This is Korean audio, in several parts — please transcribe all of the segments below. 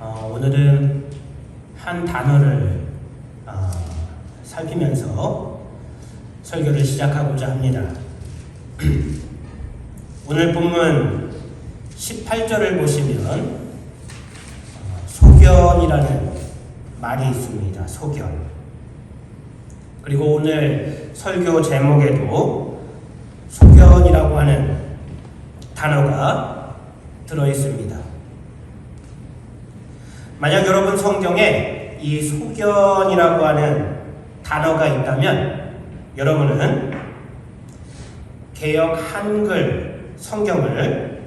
오늘은 한 단어를 살피면서 설교를 시작하고자 합니다. 오늘 본문 18절을 보시면 소견이라는 말이 있습니다. 소견. 그리고 오늘 설교 제목에도 소견이라고 하는 단어가 들어있습니다. 만약 여러분 성경에 이 소견이라고 하는 단어가 있다면 여러분은 개역 한글 성경을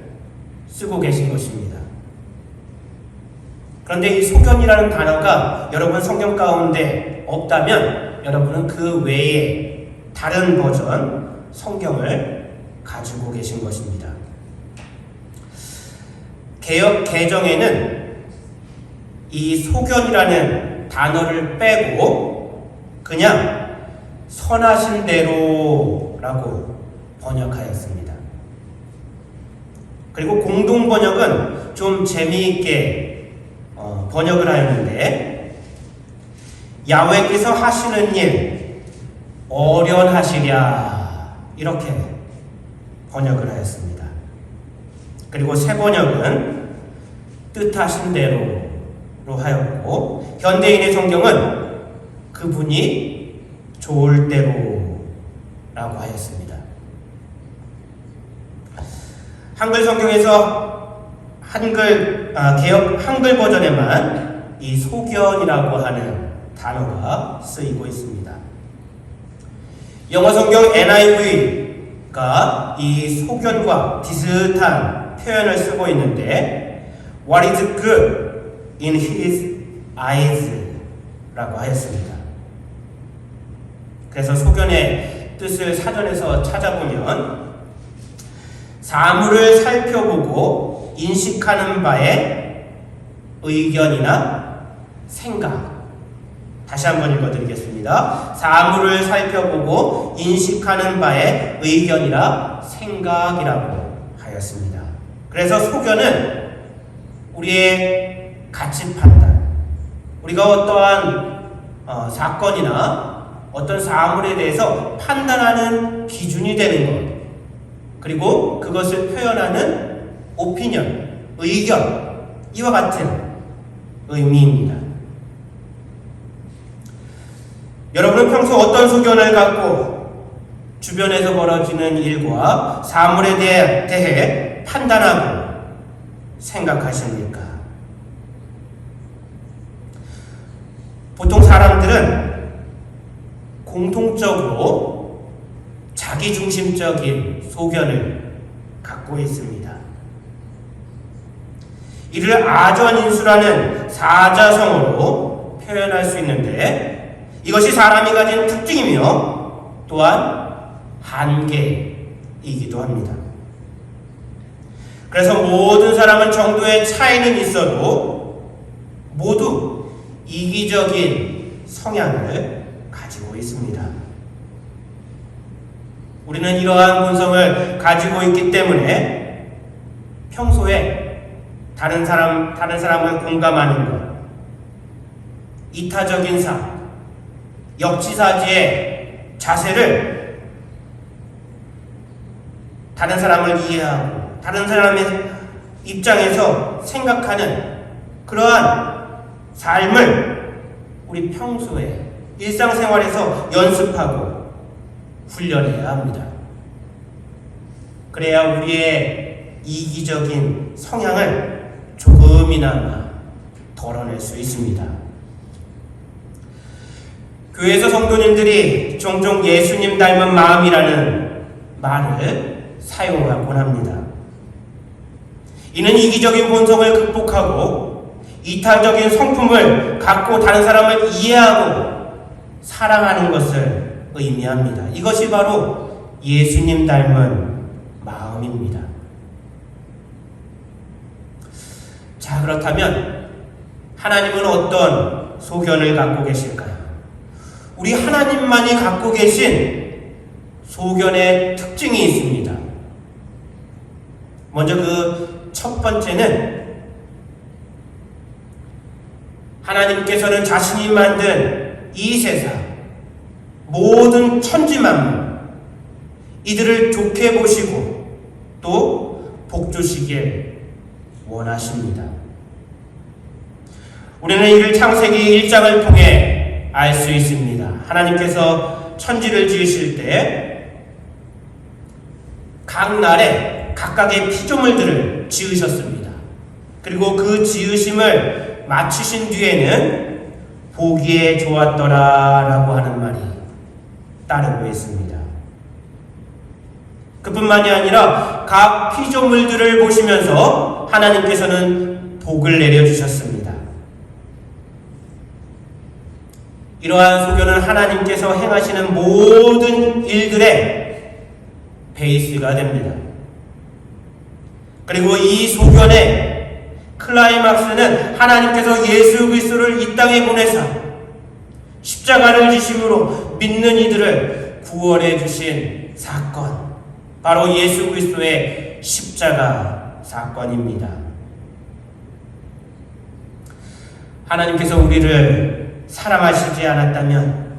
쓰고 계신 것입니다. 그런데 이 소견이라는 단어가 여러분 성경 가운데 없다면 여러분은 그 외에 다른 버전 성경을 가지고 계신 것입니다. 개역 개정에는 이 소견이라는 단어를 빼고 그냥 선하신 대로라고 번역하였습니다. 그리고 공동 번역은 좀 재미있게 번역을 하였는데 야훼께서 하시는 일 어련하시랴 이렇게 번역을 하였습니다. 그리고 새 번역은 뜻하신 대로로 하였고 현대인의 성경은 그분이 좋을 대로라고 하였습니다. 한글 성경에서 개역 한글 버전에만 이 소견이라고 하는 단어가 쓰이고 있습니다. 영어 성경 NIV가 이 소견과 비슷한 표현을 쓰고 있는데 What is good in his eyes 라고 하였습니다. 그래서 소견의 뜻을 사전에서 찾아보면 사물을 살펴보고 인식하는 바에 의견이나 생각. 다시 한번 읽어드리겠습니다. 사물을 살펴보고 인식하는 바에 의견이나 생각이라고 하였습니다. 그래서 소견은 우리의 가치 판단, 우리가 어떠한 사건이나 어떤 사물에 대해서 판단하는 기준이 되는 것, 그리고 그것을 표현하는 오피니언, 의견, 이와 같은 의미입니다. 여러분은 평소 어떤 소견을 갖고 주변에서 벌어지는 일과 사물에 대해 판단하고 생각하십니까? 보통 사람들은 공통적으로 자기중심적인 소견을 갖고 있습니다. 이를 아전인수라는 사자성어로 표현할 수 있는데 이것이 사람이 가진 특징이며 또한 한계이기도 합니다. 그래서 모든 사람은 정도의 차이는 있어도 모두 이기적인 성향을 가지고 있습니다. 우리는 이러한 본성을 가지고 있기 때문에 평소에 다른 사람을 공감하는 것, 이타적인 삶, 역지사지의 자세를 다른 사람을 이해하고 다른 사람의 입장에서 생각하는 그러한 삶을 우리 평소에 일상생활에서 연습하고 훈련해야 합니다. 그래야 우리의 이기적인 성향을 조금이나마 덜어낼 수 있습니다. 교회에서 성도님들이 종종 예수님 닮은 마음이라는 말을 사용하곤 합니다. 이는 이기적인 본성을 극복하고 이타적인 성품을 갖고 다른 사람을 이해하고 사랑하는 것을 의미합니다. 이것이 바로 예수님 닮은 마음입니다. 자, 그렇다면 하나님은 어떤 소견을 갖고 계실까요? 우리 하나님만이 갖고 계신 소견의 특징이 있습니다. 먼저 그 첫 번째는 하나님께서는 자신이 만든 이 세상, 모든 천지만물, 이들을 좋게 보시고 또 복주시길 원하십니다. 우리는 이를 창세기 1장을 통해 알 수 있습니다. 하나님께서 천지를 지으실 때 각 날에 각각의 피조물들을 지으셨습니다. 그리고 그 지으심을 마치신 뒤에는 보기에 좋았더라라고 하는 말이 따르고 있습니다. 그뿐만이 아니라 각 피조물들을 보시면서 하나님께서는 복을 내려주셨습니다. 이러한 소견은 하나님께서 행하시는 모든 일들의 베이스가 됩니다. 그리고 이 소견의 클라이막스는 하나님께서 예수 그리스도를 이 땅에 보내사 십자가를 지심으로 믿는 이들을 구원해 주신 사건, 바로 예수 그리스도의 십자가 사건입니다. 하나님께서 우리를 사랑하시지 않았다면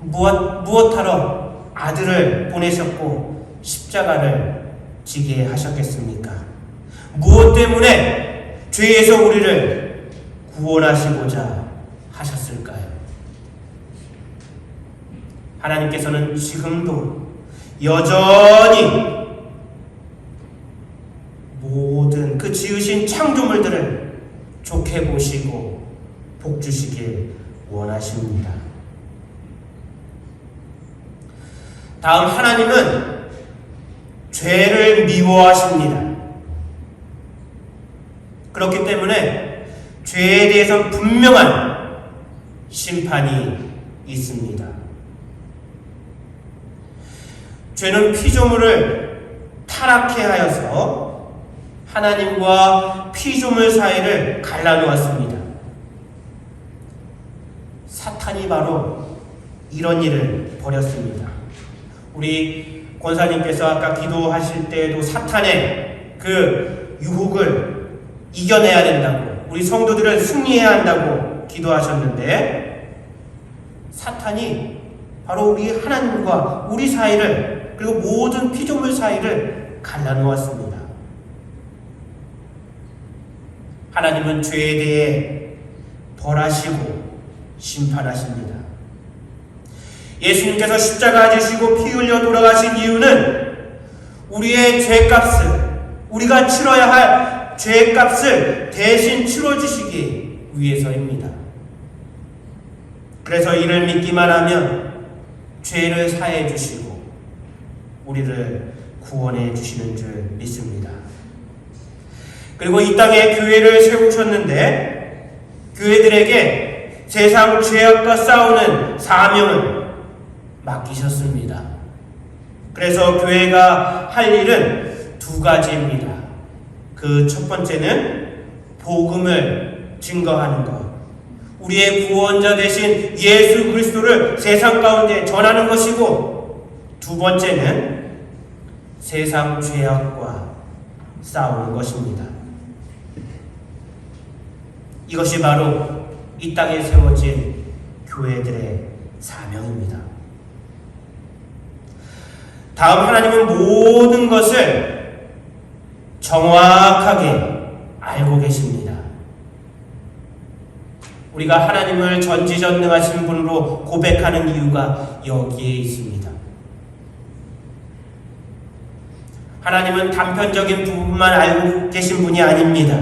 무엇하러 아들을 보내셨고 십자가를 지게 하셨겠습니까? 무엇 때문에 죄에서 우리를 구원하시고자 하셨을까요? 하나님께서는 지금도 여전히 모든 그 지으신 창조물들을 좋게 보시고 복 주시길 원하십니다. 다음, 하나님은 죄를 미워하십니다. 그렇기 때문에 죄에 대해서 분명한 심판이 있습니다. 죄는 피조물을 타락해 하여서 하나님과 피조물 사이를 갈라놓았습니다. 사탄이 바로 이런 일을 벌였습니다. 우리 권사님께서 아까 기도하실 때에도 사탄의 그 유혹을 이겨내야 된다고, 우리 성도들은 승리해야 한다고 기도하셨는데, 사탄이 바로 우리 하나님과 우리 사이를, 그리고 모든 피조물 사이를 갈라놓았습니다. 하나님은 죄에 대해 벌하시고 심판하십니다. 예수님께서 십자가 지시고 피 흘려 돌아가신 이유는 우리의 죄값을, 우리가 치러야 할 죄값을 대신 치러주시기 위해서입니다. 그래서 이를 믿기만 하면 죄를 사해 주시고 우리를 구원해 주시는 줄 믿습니다. 그리고 이 땅에 교회를 세우셨는데 교회들에게 세상 죄악과 싸우는 사명을 맡기셨습니다. 그래서 교회가 할 일은 두 가지입니다. 그 첫 번째는 복음을 증거하는 것, 우리의 구원자 되신 예수 그리스도를 세상 가운데 전하는 것이고, 두 번째는 세상 죄악과 싸우는 것입니다. 이것이 바로 이 땅에 세워진 교회들의 사명입니다. 다음, 하나님은 모든 것을 정확하게 알고 계십니다. 우리가 하나님을 전지전능하신 분으로 고백하는 이유가 여기에 있습니다. 하나님은 단편적인 부분만 알고 계신 분이 아닙니다.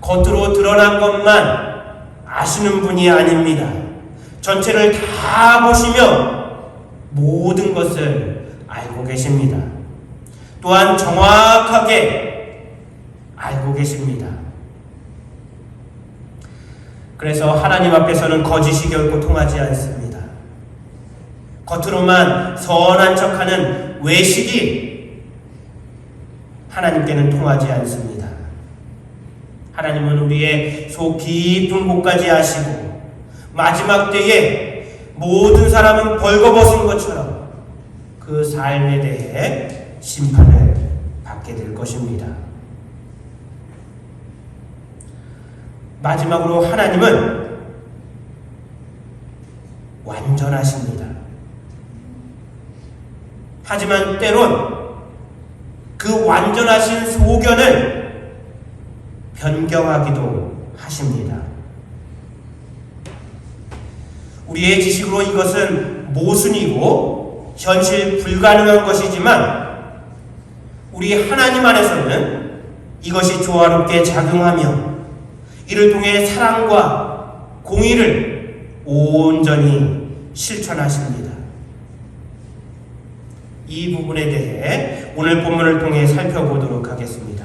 겉으로 드러난 것만 아시는 분이 아닙니다. 전체를 다 보시며 모든 것을 알고 계십니다. 또한 정확하게 알고 계십니다. 그래서 하나님 앞에서는 거짓이 결코 통하지 않습니다. 겉으로만 선한 척하는 외식이 하나님께는 통하지 않습니다. 하나님은 우리의 속 깊은 곳까지 아시고 마지막 때에 모든 사람은 벌거벗은 것처럼 그 삶에 대해 심판을 받게 될 것입니다. 마지막으로 하나님은 온전하십니다. 하지만 때론 그 완전하신 소견을 변경하기도 하십니다. 우리의 지식으로 이것은 모순이고 현실 불가능한 것이지만 우리 하나님 안에서는 이것이 조화롭게 작용하며 이를 통해 사랑과 공의를 온전히 실천하십니다. 이 부분에 대해 오늘 본문을 통해 살펴보도록 하겠습니다.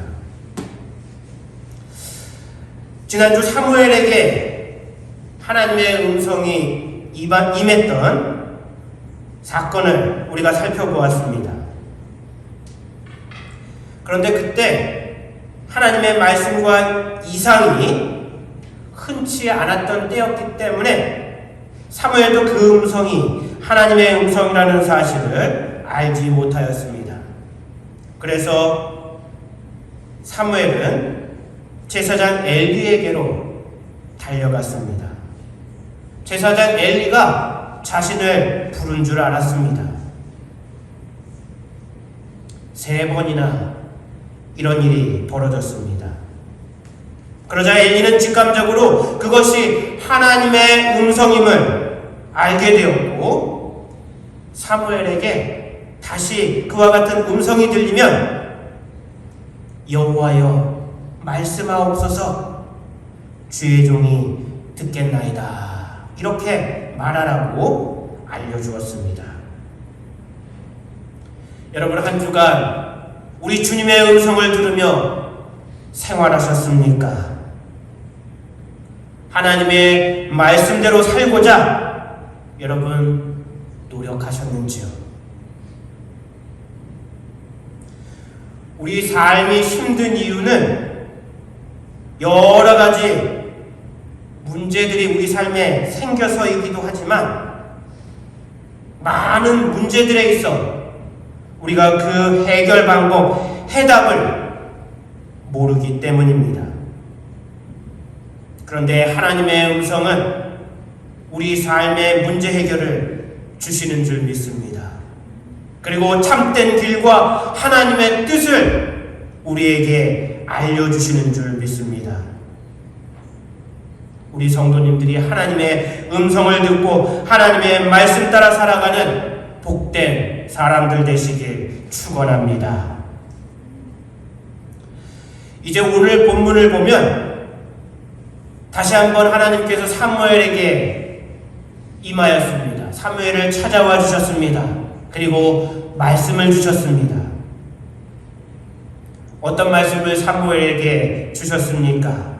지난주 사무엘에게 하나님의 음성이 임했던 사건을 우리가 살펴보았습니다. 그런데 그때 하나님의 말씀과 이상이 흔치 않았던 때였기 때문에 사무엘도 그 음성이 하나님의 음성이라는 사실을 알지 못하였습니다. 그래서 사무엘은 제사장 엘리에게로 달려갔습니다. 제사장 엘리가 자신을 부른 줄 알았습니다. 3번이나 이런 일이 벌어졌습니다. 그러자 엘리는 직감적으로 그것이 하나님의 음성임을 알게 되었고 사무엘에게 다시 그와 같은 음성이 들리면 여호와여 말씀하옵소서 주의 종이 듣겠나이다 이렇게 말하라고 알려주었습니다. 여러분 한 주간 우리 주님의 음성을 들으며 생활하셨습니까? 하나님의 말씀대로 살고자 여러분 노력하셨는지요? 우리 삶이 힘든 이유는 여러 가지 문제들이 우리 삶에 생겨서이기도 하지만 많은 문제들에 있어 우리가 그 해결 방법, 해답을 모르기 때문입니다. 그런데 하나님의 음성은 우리 삶의 문제 해결을 주시는 줄 믿습니다. 그리고 참된 길과 하나님의 뜻을 우리에게 알려주시는 줄 믿습니다. 우리 성도님들이 하나님의 음성을 듣고 하나님의 말씀 따라 살아가는 복된 사람들 되시길 축원합니다. 이제 오늘 본문을 보면 다시 한번 하나님께서 사무엘에게 임하였습니다. 사무엘을 찾아와 주셨습니다. 그리고 말씀을 주셨습니다. 어떤 말씀을 사무엘에게 주셨습니까?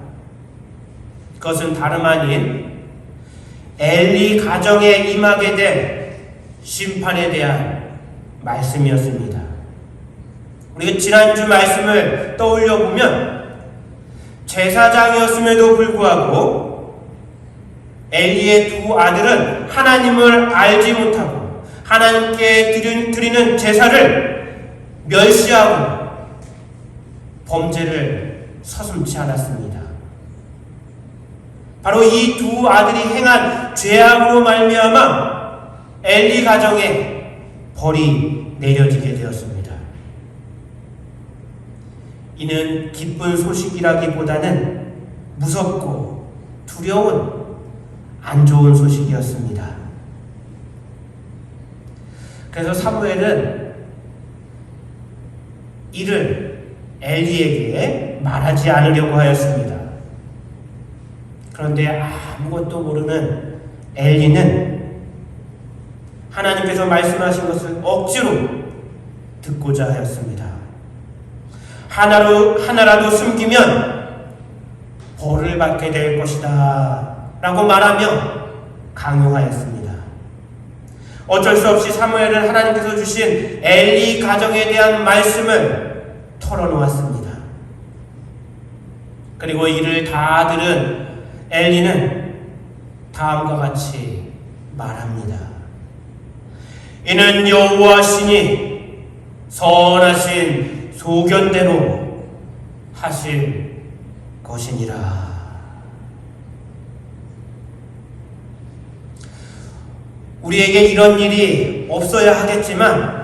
그것은 다름 아닌 엘리 가정에 임하게 된 심판에 대한 말씀이었습니다. 우리가 지난주 말씀을 떠올려 보면 제사장이었음에도 불구하고 엘리의 2 아들은 하나님을 알지 못하고 하나님께 드리는 제사를 멸시하고 범죄를 서슴지 않았습니다. 바로 이 2 아들이 행한 죄악으로 말미암아 엘리 가정에 벌이 내려지게 되었습니다. 이는 기쁜 소식이라기보다는 무섭고 두려운 안 좋은 소식이었습니다. 그래서 사무엘은 이를 엘리에게 말하지 않으려고 하였습니다. 그런데 아무것도 모르는 엘리는 하나님께서 말씀하신 것을 억지로 듣고자 하였습니다. 하나라도 숨기면 벌을 받게 될 것이다 라고 말하며 강요하였습니다. 어쩔 수 없이 사무엘은 하나님께서 주신 엘리 가정에 대한 말씀을 털어놓았습니다. 그리고 이를 다 들은 엘리는 다음과 같이 말합니다. 이는 여호와 신이 선하신 소견대로 하실 것이니라. 우리에게 이런 일이 없어야 하겠지만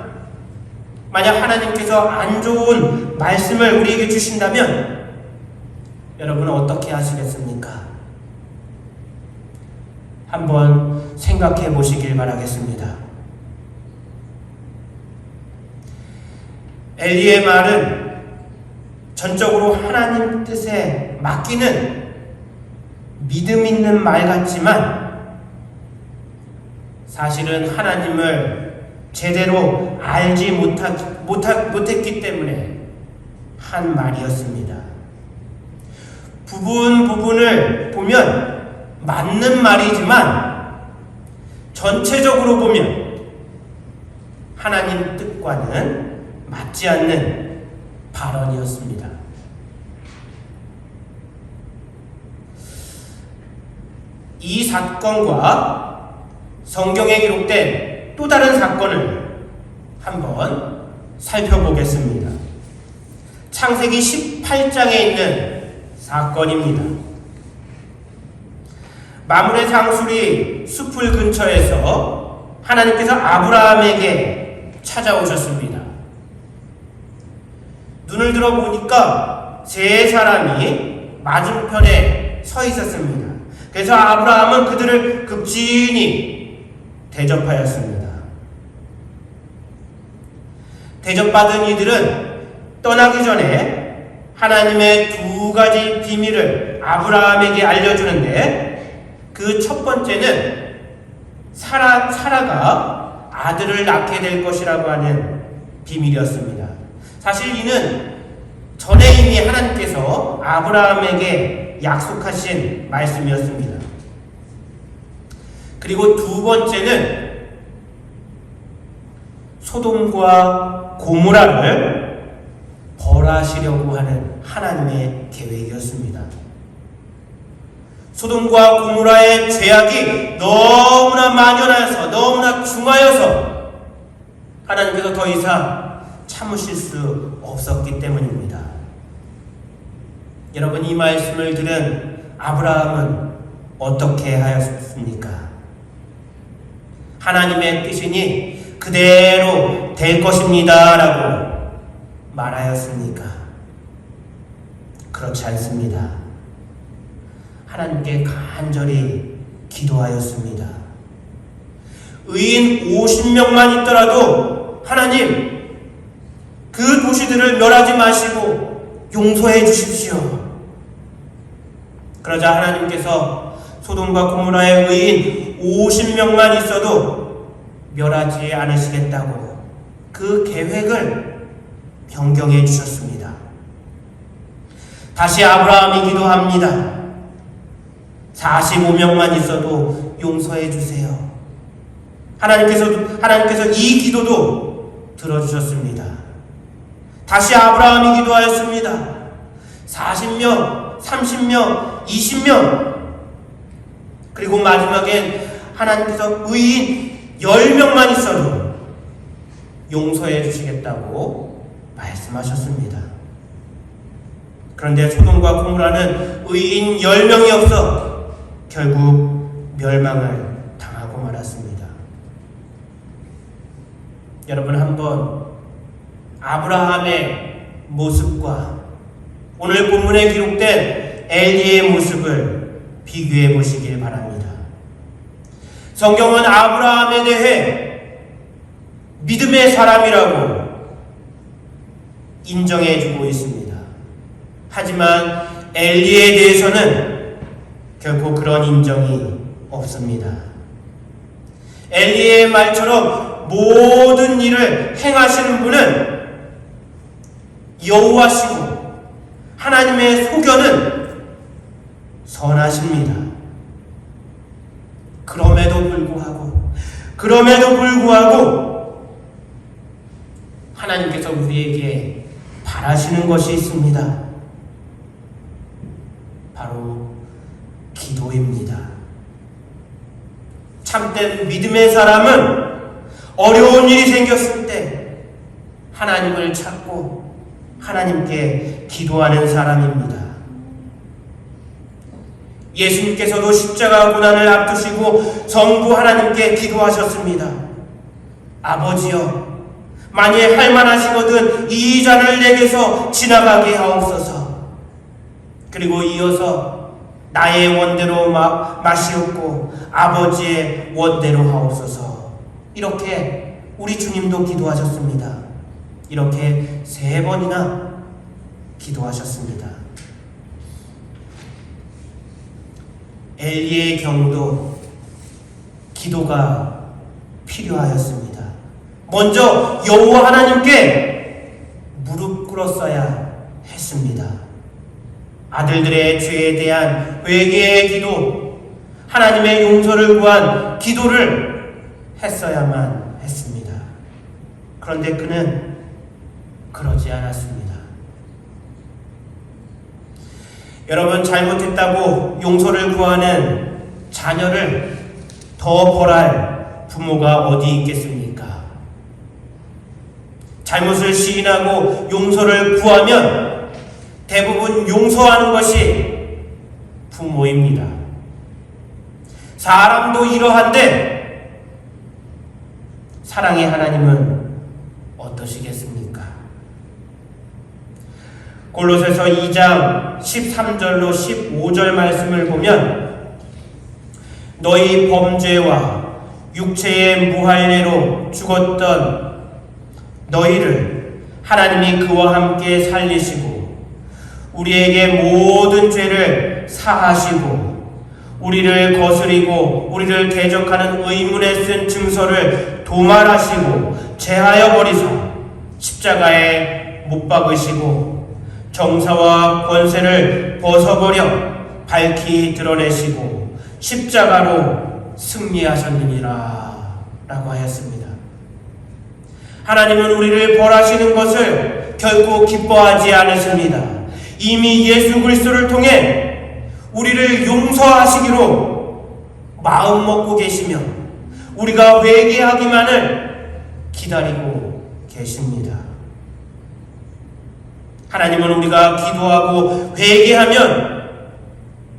만약 하나님께서 안 좋은 말씀을 우리에게 주신다면 여러분은 어떻게 하시겠습니까? 한번 생각해 보시길 바라겠습니다. 엘리의 말은 전적으로 하나님 뜻에 맡기는 믿음 있는 말 같지만 사실은 하나님을 제대로 알지 못했기 때문에 한 말이었습니다. 부분을 보면 맞는 말이지만 전체적으로 보면 하나님 뜻과는 맞지 않는 발언이었습니다. 이 사건과 성경에 기록된 또 다른 사건을 한번 살펴보겠습니다. 창세기 18장에 있는 사건입니다. 마므레 장술이 숲을 근처에서 하나님께서 아브라함에게 찾아오셨습니다. 눈을 들어보니까 세 사람이 맞은편에 서 있었습니다. 그래서 아브라함은 그들을 급진히 대접하였습니다. 대접받은 이들은 떠나기 전에 하나님의 두 가지 비밀을 아브라함에게 알려주는데 그 첫 번째는 사라가 아들을 낳게 될 것이라고 하는 비밀이었습니다. 사실 이는 전에 이미 하나님께서 아브라함에게 약속하신 말씀이었습니다. 그리고 두 번째는 소돔과 고모라를 벌하시려고 하는 하나님의 계획이었습니다. 소돔과 고모라의 죄악이 너무나 만연하여서 너무나 중하여서 하나님께서 더 이상 참으실 수 없었기 때문입니다. 여러분, 이 말씀을 들은 아브라함은 어떻게 하였습니까? 하나님의 뜻이니 그대로 될 것입니다 라고 말하였습니까? 그렇지 않습니다. 하나님께 간절히 기도하였습니다. 의인 50명만 있더라도 하나님 그 도시들을 멸하지 마시고 용서해 주십시오. 그러자 하나님께서 소돔과 고모라의 의인 50명만 있어도 멸하지 않으시겠다고 그 계획을 변경해 주셨습니다. 다시 아브라함이 기도합니다. 45명만 있어도 용서해 주세요. 하나님께서 이 기도도 들어주셨습니다. 다시 아브라함이 기도하였습니다. 40명, 30명, 20명, 그리고 마지막엔 하나님께서 의인 10명만 있어도 용서해 주시겠다고 말씀하셨습니다. 그런데 소돔과 고모라는 의인 10명이 없어 결국 멸망을 당하고 말았습니다. 여러분, 한번 아브라함의 모습과 오늘 본문에 기록된 엘리의 모습을 비교해 보시길 바랍니다. 성경은 아브라함에 대해 믿음의 사람이라고 인정해주고 있습니다. 하지만 엘리에 대해서는 결코 그런 인정이 없습니다. 엘리의 말처럼 모든 일을 행하시는 분은 여호와시고 하나님의 소견은 선하십니다. 그럼에도 불구하고 하나님께서 우리에게 바라시는 것이 있습니다. 바로 기도입니다. 참된 믿음의 사람은 어려운 일이 생겼을 때 하나님을 찾고 하나님께 기도하는 사람입니다. 예수님께서도 십자가 고난을 앞두시고 성부 하나님께 기도하셨습니다. 아버지여, 만일 할만하시거든 이 잔을 내게서 지나가게 하옵소서. 그리고 이어서 나의 원대로 마시옵고 아버지의 원대로 하옵소서. 이렇게 우리 주님도 기도하셨습니다. 이렇게 3번이나 기도하셨습니다. 엘리의 경우도 기도가 필요하였습니다. 먼저 여호와 하나님께 무릎 꿇었어야 했습니다. 아들들의 죄에 대한 회개의 기도, 하나님의 용서를 구한 기도를 했어야만 했습니다. 그런데 그는 그러지 않았습니다. 여러분, 잘못했다고 용서를 구하는 자녀를 더 벌할 부모가 어디 있겠습니까? 잘못을 시인하고 용서를 구하면 대부분 용서하는 것이 부모입니다. 사람도 이러한데 사랑의 하나님은 어떠시겠습니까? 골로새서 2장 13절로 15절 말씀을 보면 너희 범죄와 육체의 무할례로 죽었던 너희를 하나님이 그와 함께 살리시고 우리에게 모든 죄를 사하시고 우리를 거스리고 우리를 대적하는 의문에 쓴 증서를 도말하시고 제하여 버리사 십자가에 못 박으시고 정사와 권세를 벗어버려 밝히 드러내시고 십자가로 승리하셨느니라 라고 하였습니다. 하나님은 우리를 벌하시는 것을 결코 기뻐하지 않으십니다. 이미 예수 그리스도를 통해 우리를 용서하시기로 마음먹고 계시며 우리가 회개하기만을 기다리고 계십니다. 하나님은 우리가 기도하고 회개하면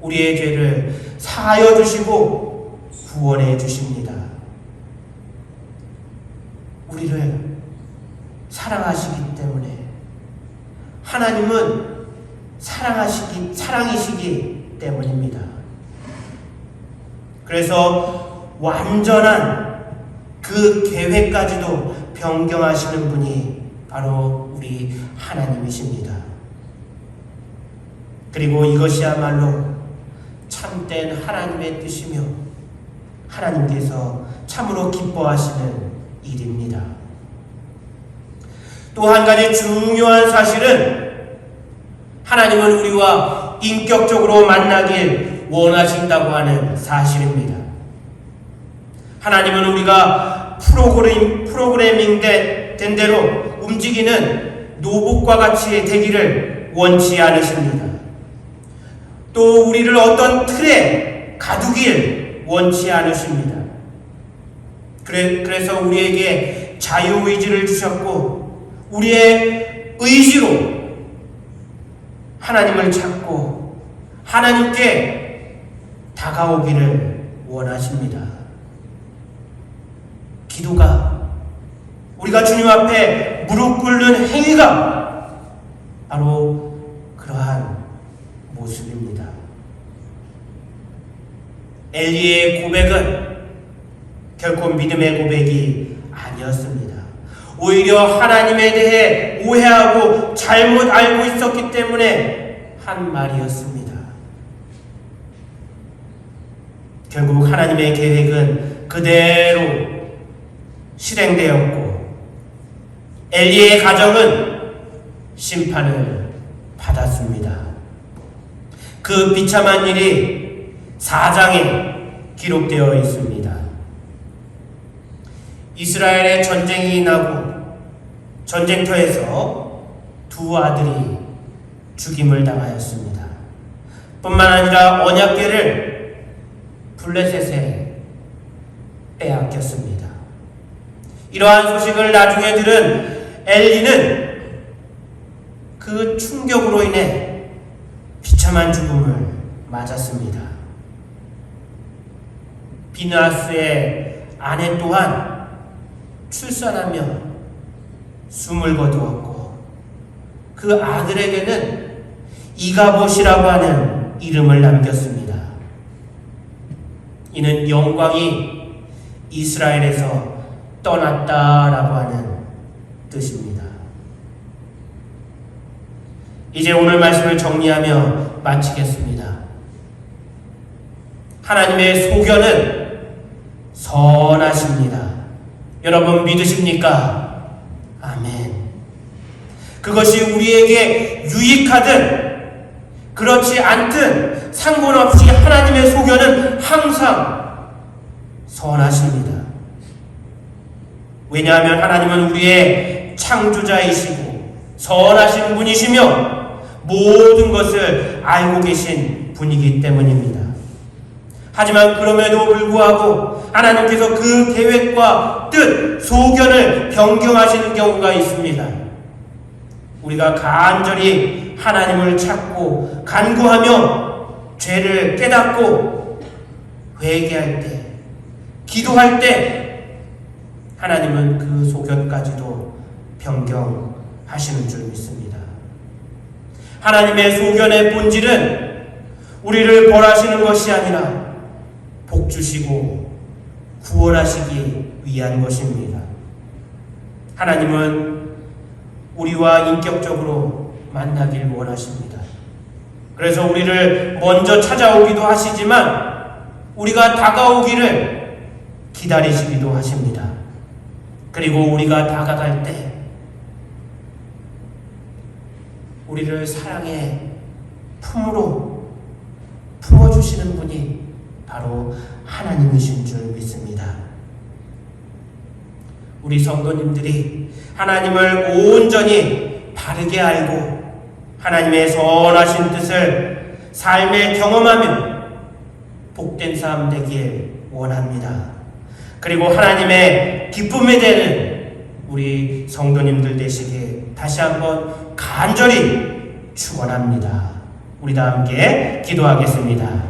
우리의 죄를 사하여 주시고 구원해 주십니다. 우리를 사랑하시기 때문에 하나님은 사랑이시기 때문입니다. 그래서 완전한 그 계획까지도 변경하시는 분이 바로 우리 하나님이십니다. 그리고 이것이야말로 참된 하나님의 뜻이며 하나님께서 참으로 기뻐하시는 일입니다. 또 한 가지 중요한 사실은 하나님은 우리와 인격적으로 만나길 원하신다고 하는 사실입니다. 하나님은 우리가 프로그래밍 된 대로 움직이는 로봇과 같이 되기를 원치 않으십니다. 또 우리를 어떤 틀에 가두길 원치 않으십니다. 그래서 우리에게 자유의지를 주셨고 우리의 의지로 하나님을 찾고 하나님께 다가오기를 원하십니다. 기도가 우리가 주님 앞에 무릎 꿇는 행위가 바로 그러한 모습입니다. 엘리의 고백은 결코 믿음의 고백이 아니었습니다. 오히려 하나님에 대해 오해하고 잘못 알고 있었기 때문에 한 말이었습니다. 결국 하나님의 계획은 그대로 실행되었고 엘리의 가정은 심판을 받았습니다. 그 비참한 일이 4장에 기록되어 있습니다. 이스라엘의 전쟁이 나고 전쟁터에서 2 아들이 죽임을 당하였습니다. 뿐만 아니라 언약궤를 블레셋에 빼앗겼습니다. 이러한 소식을 나중에 들은 엘리는 그 충격으로 인해 비참한 죽음을 맞았습니다. 비나스의 아내 또한 출산하며 숨을 거두었고 그 아들에게는 이가봇이라고 하는 이름을 남겼습니다. 이는 영광이 이스라엘에서 떠났다라고 하는 뜻입니다. 이제 오늘 말씀을 정리하며 마치겠습니다. 하나님의 소견은 선하십니다. 여러분 믿으십니까? 아멘. 그것이 우리에게 유익하든 그렇지 않든 상관없이 하나님의 소견은 항상 선하십니다. 왜냐하면 하나님은 우리의 창조자이시고 선하신 분이시며 모든 것을 알고 계신 분이기 때문입니다. 하지만 그럼에도 불구하고 하나님께서 그 계획과 뜻, 소견을 변경하시는 경우가 있습니다. 우리가 간절히 하나님을 찾고 간구하며 죄를 깨닫고 회개할 때, 기도할 때 하나님은 그 소견까지도 변경하시는 줄 믿습니다. 하나님의 소견의 본질은 우리를 벌하시는 것이 아니라 복 주시고 구원하시기 위한 것입니다. 하나님은 우리와 인격적으로 만나길 원하십니다. 그래서 우리를 먼저 찾아오기도 하시지만 우리가 다가오기를 기다리시기도 하십니다. 그리고 우리가 다가갈 때 우리를 사랑의 품으로 품어주시는 분이 바로 하나님이신 줄 믿습니다. 우리 성도님들이 하나님을 온전히 바르게 알고 하나님의 선하신 뜻을 삶에 경험하며 복된 삶 되길 원합니다. 그리고 하나님의 기쁨이 되는 우리 성도님들 되시길 다시 한번 간절히 축원합니다. 우리 다 함께 기도하겠습니다.